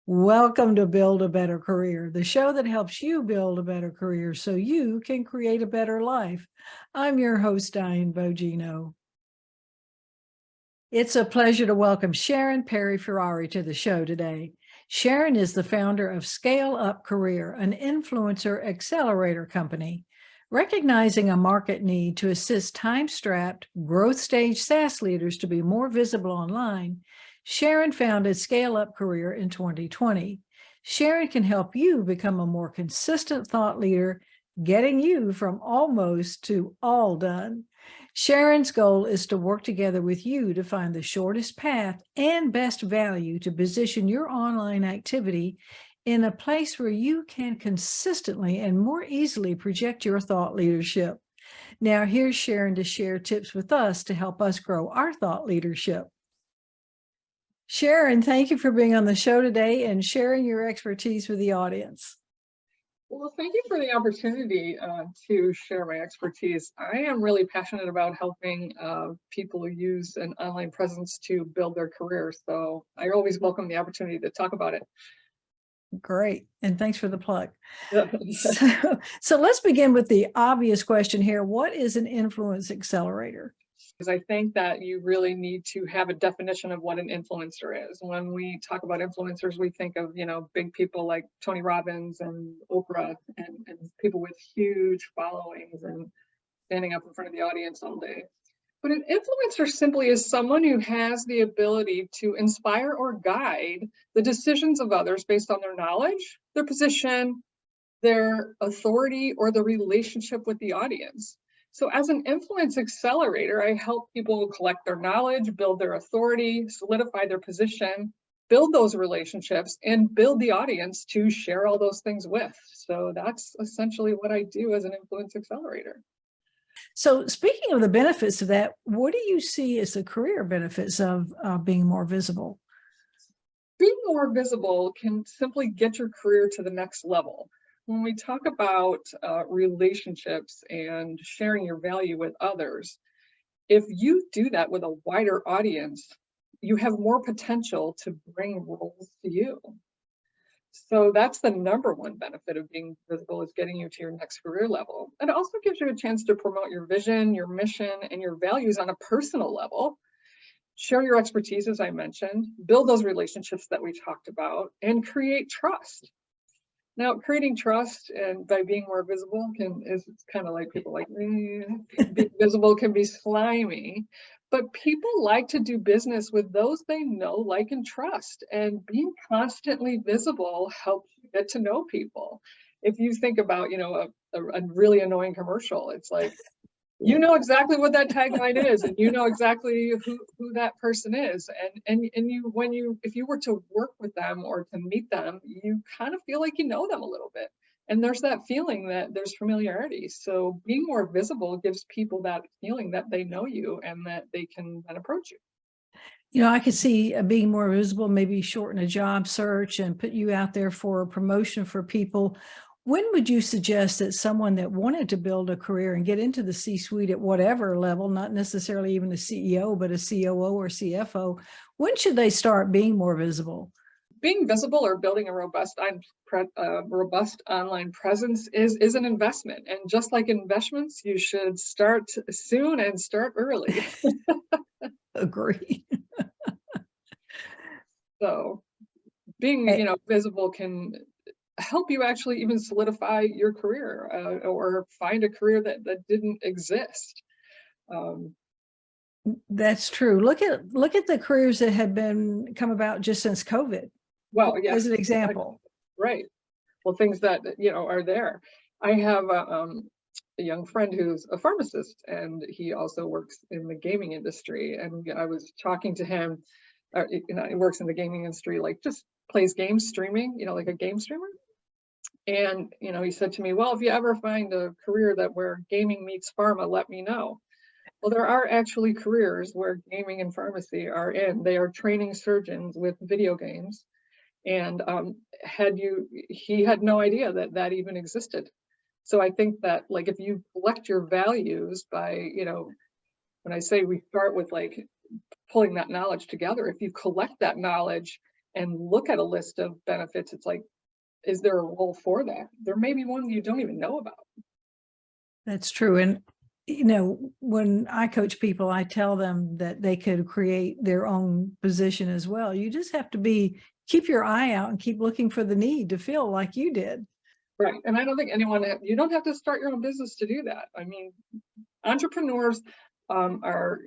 Welcome to Build a Better Career, the show that helps you build a better career so you can create a better life. I'm your host, Diane Bogino. It's a pleasure to welcome Sharon Perry Ferrari to the show today. Sharon is the founder of Scale Up Career, an influencer accelerator company. Recognizing a market need to assist time-strapped, growth stage SaaS leaders to be more visible online, Sharon founded Scale Up Career in 2020. Sharon can help you become a more consistent thought leader, getting you from almost to all done. Sharon's goal is to work together with you to find the shortest path and best value to position your online activity in a place where you can consistently and more easily project your thought leadership. Now, here's Sharon to share tips with us to help us grow our thought leadership. Sharon, thank you for being on the show today and sharing your expertise with the audience. Well, thank you for the opportunity to share my expertise. I am really passionate about helping people use an online presence to build their career. So I always welcome the opportunity to talk about it. Great. And thanks for the plug. So let's begin with the obvious question here. What is an influence accelerator? Because I think that you really need to have a definition of what an influencer is. When we talk about influencers, we think of, big people like Tony Robbins and Oprah and people with huge followings and standing up in front of the audience all day. But an influencer simply is someone who has the ability to inspire or guide the decisions of others based on their knowledge, their position, their authority, or the relationship with the audience. So as an influence accelerator, I help people collect their knowledge, build their authority, solidify their position, build those relationships, and build the audience to share all those things with. So that's essentially what I do as an influence accelerator. So speaking of the benefits of that, what do you see as the career benefits of being more visible? Being more visible can simply get your career to the next level. When we talk about relationships and sharing your value with others, if you do that with a wider audience, you have more potential to bring roles to you. So that's the number one benefit of being visible, is getting you to your next career level. It also gives you a chance to promote your vision, your mission, and your values on a personal level. Share your expertise, as I mentioned, build those relationships that we talked about, and create trust. Now, creating trust and by being more visible is kind of like people like me. Being visible can be slimy, but people like to do business with those they know, like, and trust. And being constantly visible helps you get to know people. If you think about, a really annoying commercial, it's like, you know exactly what that tagline is, and you know exactly who that person is, and if you were to work with them or to meet them, you kind of feel like you know them a little bit, and there's that feeling that there's familiarity. So being more visible gives people that feeling that they know you and that they can then approach you. I could see being more visible, maybe shorten a job search and put you out there for a promotion for people. When would you suggest that someone that wanted to build a career and get into the C-suite at whatever level, not necessarily even a CEO, but a COO or CFO, when should they start being more visible? Being visible or building a robust online presence is an investment. And just like investments, you should start soon and start early. Agree. So being, visible can help you actually even solidify your career or find a career that didn't exist. That's true. Look at the careers that have come about just since COVID. Well, yeah, as an example. Right. Well, things that are there. I have a young friend who's a pharmacist, and he also works in the gaming industry. And I was talking to him. He works in the gaming industry, like just plays games, streaming, like a game streamer. And, he said to me, well, if you ever find a career where gaming meets pharma, let me know. Well, there are actually careers where gaming and pharmacy are in. They are training surgeons with video games. And he had no idea that even existed. So I think that, like, if you collect your values by, when I say we start with like pulling that knowledge together, if you collect that knowledge and look at a list of benefits, it's like, is there a role for that? There may be one you don't even know about. That's true. And, when I coach people, I tell them that they could create their own position as well. You just have to keep your eye out and keep looking for the need to fill like you did. Right. And I don't think you don't have to start your own business to do that. I mean, entrepreneurs are,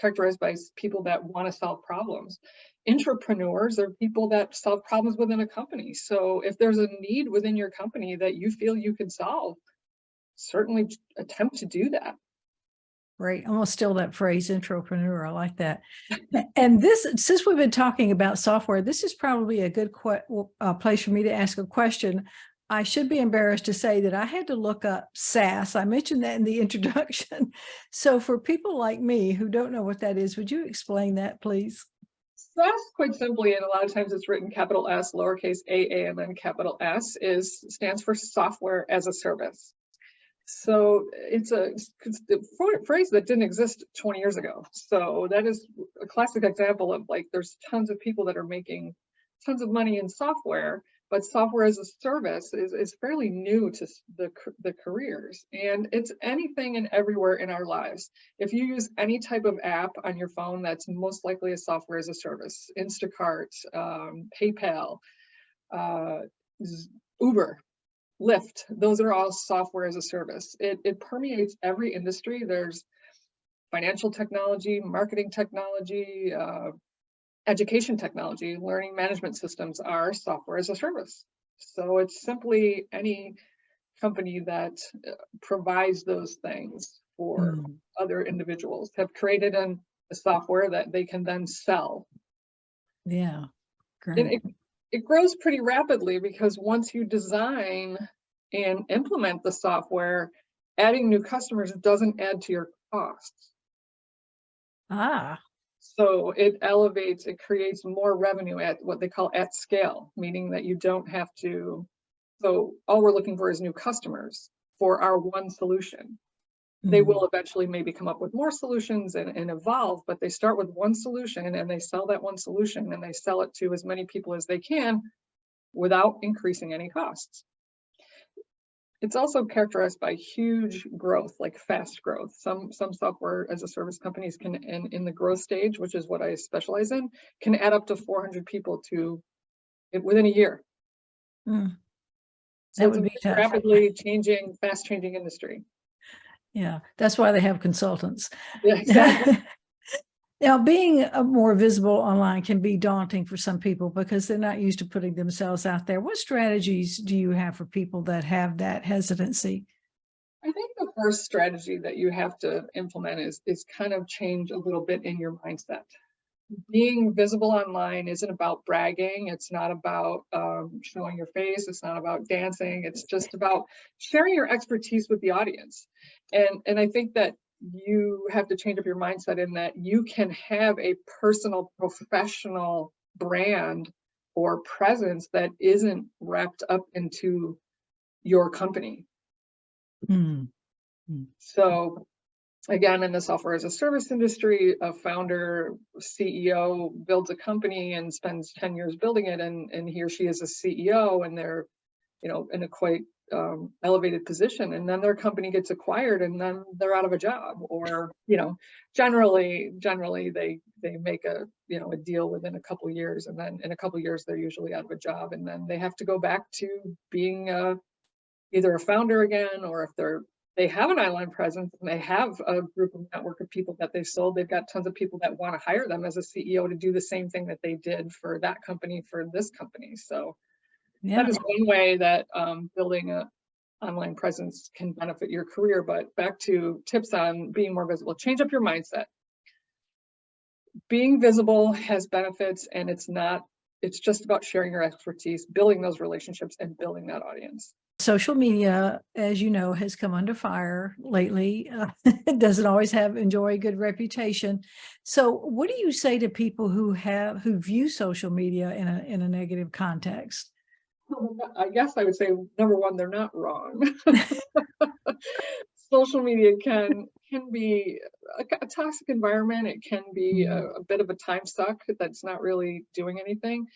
characterized by people that want to solve problems. Intrapreneurs are people that solve problems within a company. So if there's a need within your company that you feel you can solve, certainly attempt to do that. Right. I'm gonna steal that phrase, intrapreneur. I like that. And since we've been talking about software, this is probably a good place for me to ask a question. I should be embarrassed to say that I had to look up SaaS. I mentioned that in the introduction. So for people like me who don't know what that is, would you explain that, please? SaaS, quite simply, and a lot of times it's written capital S, lowercase a, and then capital S, stands for software as a service. So it's a phrase that didn't exist 20 years ago. So that is a classic example of, like, there's tons of people that are making tons of money in software, but software as a service is fairly new to the careers. And it's anything and everywhere in our lives. If you use any type of app on your phone, that's most likely a software as a service. Instacart, PayPal, Uber, Lyft, those are all software as a service. It permeates every industry. There's financial technology, marketing technology, education technology, learning management systems are software as a service. So it's simply any company that provides those things for other individuals have created a software that they can then sell. Yeah, great. And it grows pretty rapidly, because once you design and implement the software, adding new customers doesn't add to your costs. So it creates more revenue at what they call at scale, meaning that you don't have to, so all we're looking for is new customers for our one solution. They will eventually maybe come up with more solutions and evolve, but they start with one solution and they sell that one solution and they sell it to as many people as they can without increasing any costs. It's also characterized by huge growth, like fast growth. Some software as a service companies can, in the growth stage, which is what I specialize in, can add up to 400 people within a year. So that would be tough. Rapidly changing, fast changing industry. Yeah, that's why they have consultants. Yeah, exactly. Now, being more visible online can be daunting for some people because they're not used to putting themselves out there. What strategies do you have for people that have that hesitancy? I think the first strategy that you have to implement is kind of change a little bit in your mindset. Being visible online isn't about bragging. It's not about showing your face. It's not about dancing. It's just about sharing your expertise with the audience. And I think that you have to change up your mindset in that you can have a personal, professional brand or presence that isn't wrapped up into your company. So again, in the software as a service industry, a founder, CEO builds a company and spends 10 years building it, and he or she is a CEO, and they're, in a quite elevated position, and then their company gets acquired and then they're out of a job, or, generally they make a deal within a couple of years, and then in a couple of years they're usually out of a job, and then they have to go back to being either a founder again, or if they have an online presence and they have a group of network of people that they sold, they've got tons of people that want to hire them as a CEO to do the same thing that they did for that company, for this company. So that is one way that building an online presence can benefit your career. But back to tips on being more visible, change up your mindset. Being visible has benefits, and it's just about sharing your expertise, building those relationships, and building that audience. Social media, as you know, has come under fire lately. It doesn't always enjoy a good reputation. So what do you say to people who view social media in a negative context? I guess I would say, number one, they're not wrong. Social media can be a toxic environment. It can be a bit of a time suck that's not really doing anything.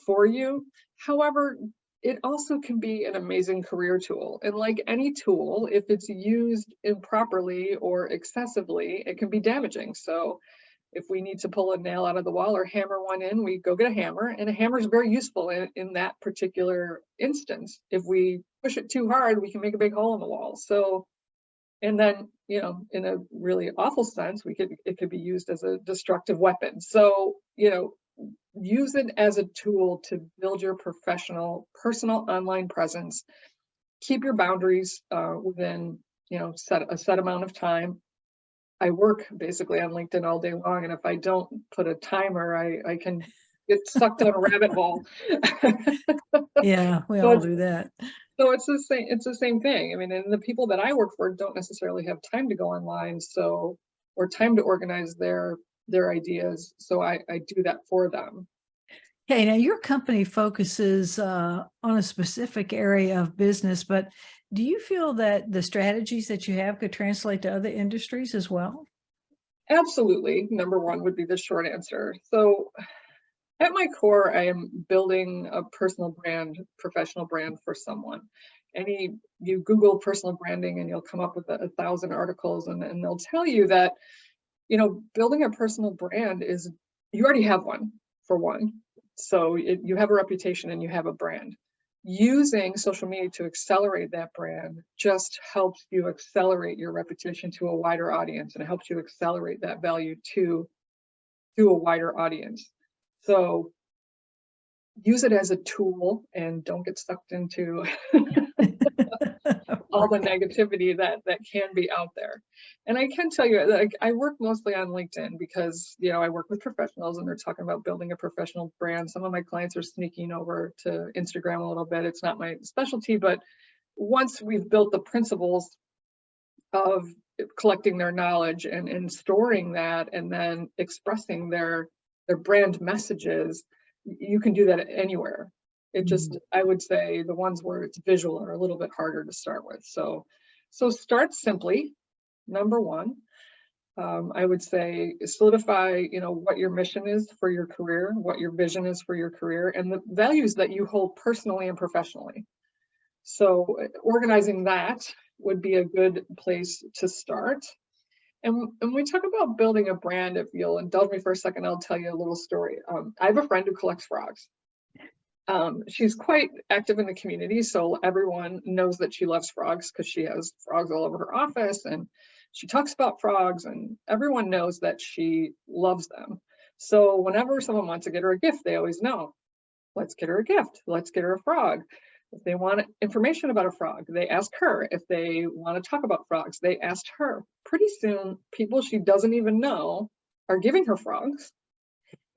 for you. However, it also can be an amazing career tool. And like any tool, if it's used improperly or excessively, it can be damaging. So if we need to pull a nail out of the wall or hammer one in, we go get a hammer, and a hammer is very useful in that particular instance. If we push it too hard, we can make a big hole in the wall. So, and then, you know, in a really awful sense, it could be used as a destructive weapon. So, you know, use it as a tool to build your personal online presence. Keep your boundaries within, you know, a set amount of time. I work basically on LinkedIn all day long, and if I don't put a timer, I can get sucked down a rabbit hole. Yeah, we So all it's, do that. so it's the same thing. I mean, and the people that I work for don't necessarily have time to go online, so, or time to organize their ideas. So I do that for them. Okay, now your company focuses on a specific area of business, but do you feel that the strategies that you have could translate to other industries as well? Absolutely. Number one would be the short answer. So at my core, I am building a personal brand, professional brand for someone. You Google personal branding and you'll come up with 1,000 articles, and they'll tell you that, you know, building a personal brand is, you already have one, for one. So you have a reputation and you have a brand. Using social media to accelerate that brand just helps you accelerate your reputation to a wider audience, and it helps you accelerate that value to a wider audience. So use it as a tool and don't get sucked into all the negativity that can be out there. And I can tell you, like, I work mostly on LinkedIn because, you know, I work with professionals and they're talking about building a professional brand. Some of my clients are sneaking over to Instagram a little bit. It's not my specialty, but once we've built the principles of collecting their knowledge and storing that and then expressing their brand messages, you can do that anywhere. It just, I would say the ones where it's visual are a little bit harder to start with. So start simply. Number one, I would say solidify, you know, what your mission is for your career, what your vision is for your career, and the values that you hold personally and professionally. So organizing that would be a good place to start. And when we talk about building a brand, if you'll indulge me for a second, I'll tell you a little story. I have a friend who collects frogs. She's quite active in the community, so everyone knows that she loves frogs because she has frogs all over her office, and she talks about frogs, and everyone knows that she loves them. So whenever someone wants to get her a gift, they always know, let's get her a gift, let's get her a frog. If they want information about a frog, they ask her. If they want to talk about frogs, they asked her. Pretty soon, people she doesn't even know are giving her frogs.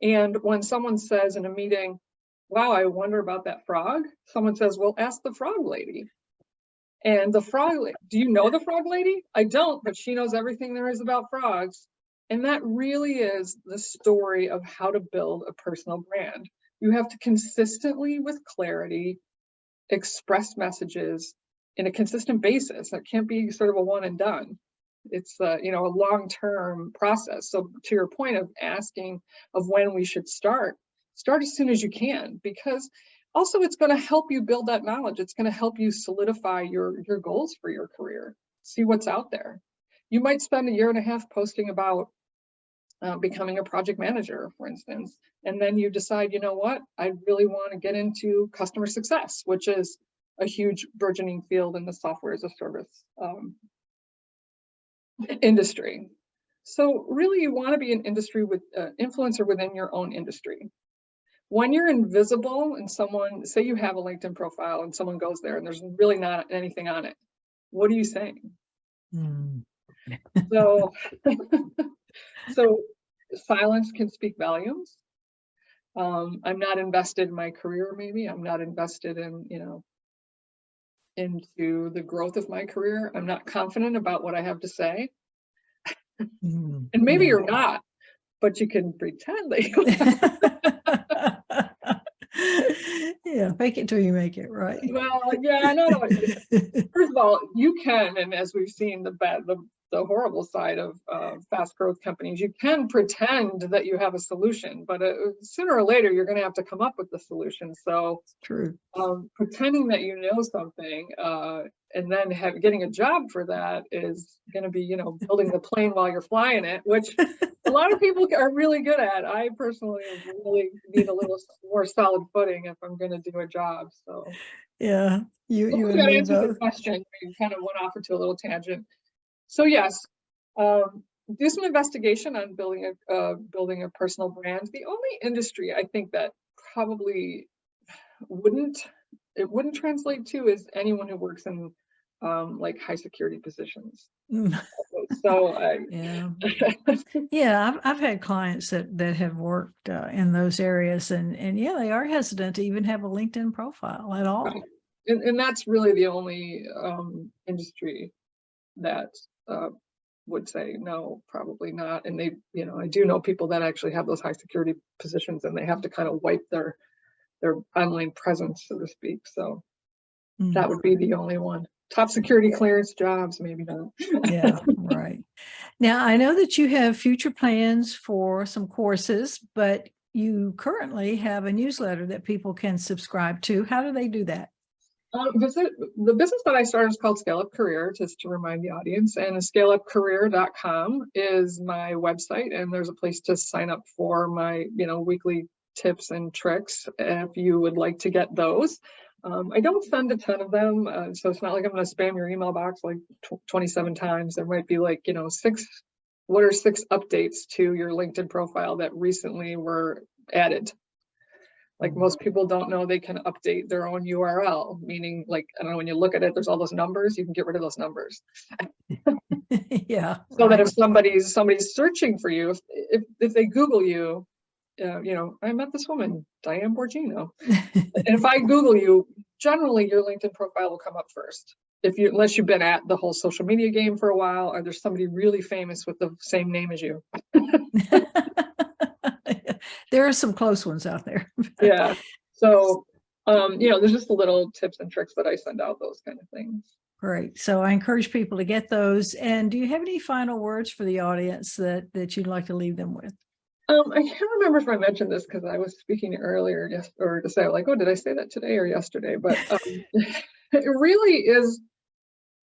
And when someone says in a meeting, wow, I wonder about that frog, someone says, well, ask the frog lady. And the frog lady, do you know the frog lady? I don't, but she knows everything there is about frogs. And that really is the story of how to build a personal brand. You have to consistently, with clarity, express messages in a consistent basis. That can't be sort of a one and done. It's you know, a long-term process. So to your point of asking of when we should start as soon as you can, because also it's going to help you build that knowledge. It's going to help you solidify your goals for your career. See what's out there. You might spend 1.5 years posting about becoming a project manager, for instance, and then you decide, you know what, I really want to get into customer success, which is a huge burgeoning field in the software as a service industry. So really, you want to be an industry with influencer within your own industry. When you're invisible and someone, say you have a LinkedIn profile and someone goes there and there's really not anything on it, what are you saying? So so silence can speak volumes. I'm not invested in my career, maybe. I'm not invested in, you know, into the growth of my career. I'm not confident about what I have to say. And maybe you're not, but you can pretend that you Yeah, fake it till you make it, right? well, yeah, I know. First of all, you can, and as we've seen, the the horrible side of fast growth companies. You can pretend that you have a solution, but sooner or later you're going to have to come up with the solution. So True. pretending that you know something and then getting a job for that is going to be, building the plane while you're flying it, which a lot of people are really good at. I personally really need a little more solid footing if I'm going to do a job. So Yeah, you hopefully and that me answered the both. question. You kind of went off into a little tangent. So yes, do some investigation on building a personal brand. The only industry I think that probably wouldn't translate to is anyone who works in like high security positions. Mm. So Yeah. Yeah, I've had clients that have worked in those areas, and yeah, they are hesitant to even have a LinkedIn profile at all. and that's really the only industry that would say no, probably not. And they, I do know people that actually have those high security positions, and they have to kind of wipe their online presence, so to speak. So that would be the only one. Top security clearance jobs, maybe not. Yeah, right. Now, I know that you have future plans for some courses, but you currently have a newsletter that people can subscribe to. How do they do that? The business that I started is called Scale Up Career, just to remind the audience, and scaleupcareer.com is my website, and there's a place to sign up for my, weekly tips and tricks if you would like to get those. I don't send a ton of them, so it's not like I'm going to spam your email box like 27 times. There might be like, what are 6 updates to your LinkedIn profile that recently were added? Like most people don't know they can update their own URL, meaning like, I don't know, when you look at it, there's all those numbers, you can get rid of those numbers. Yeah. So that if somebody's searching for you, if they Google you, I met this woman, Diane Borgino. And if I Google you, generally your LinkedIn profile will come up first. Unless you've been at the whole social media game for a while, or there's somebody really famous with the same name as you. There are some close ones out there. Yeah. So, there's just little tips and tricks that I send out, those kind of things. Great. So I encourage people to get those. And do you have any final words for the audience that you'd like to leave them with? I can't remember if I mentioned this because I was speaking earlier, or to say like, oh, did I say that today or yesterday? But it really is,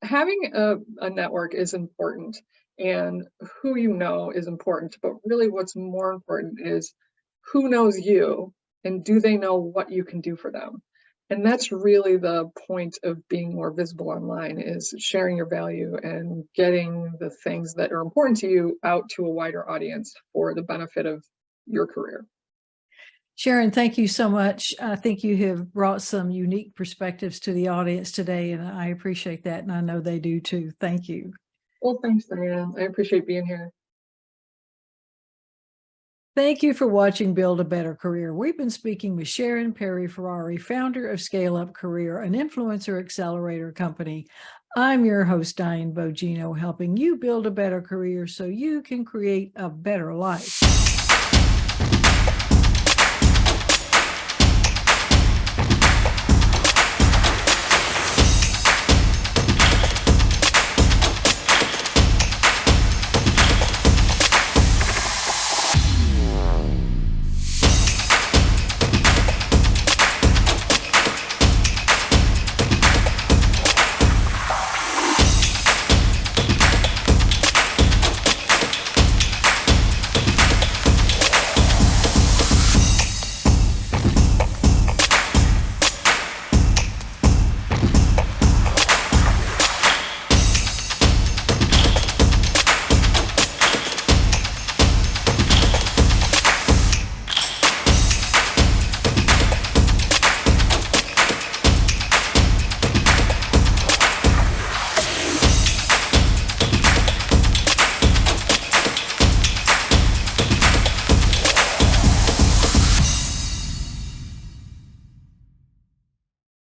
having a network is important, and who you know is important. But really what's more important is who knows you, and do they know what you can do for them? And that's really the point of being more visible online, is sharing your value and getting the things that are important to you out to a wider audience for the benefit of your career. Sharon, thank you so much. I think you have brought some unique perspectives to the audience today, and I appreciate that, and I know they do too. Thank you. Well, thanks, Diane. I appreciate being here. Thank you for watching Build a Better Career. We've been speaking with Sharon Perry-Ferrari, founder of Scale Up Career, an influencer accelerator company. I'm your host, Diane Bogino, helping you build a better career so you can create a better life.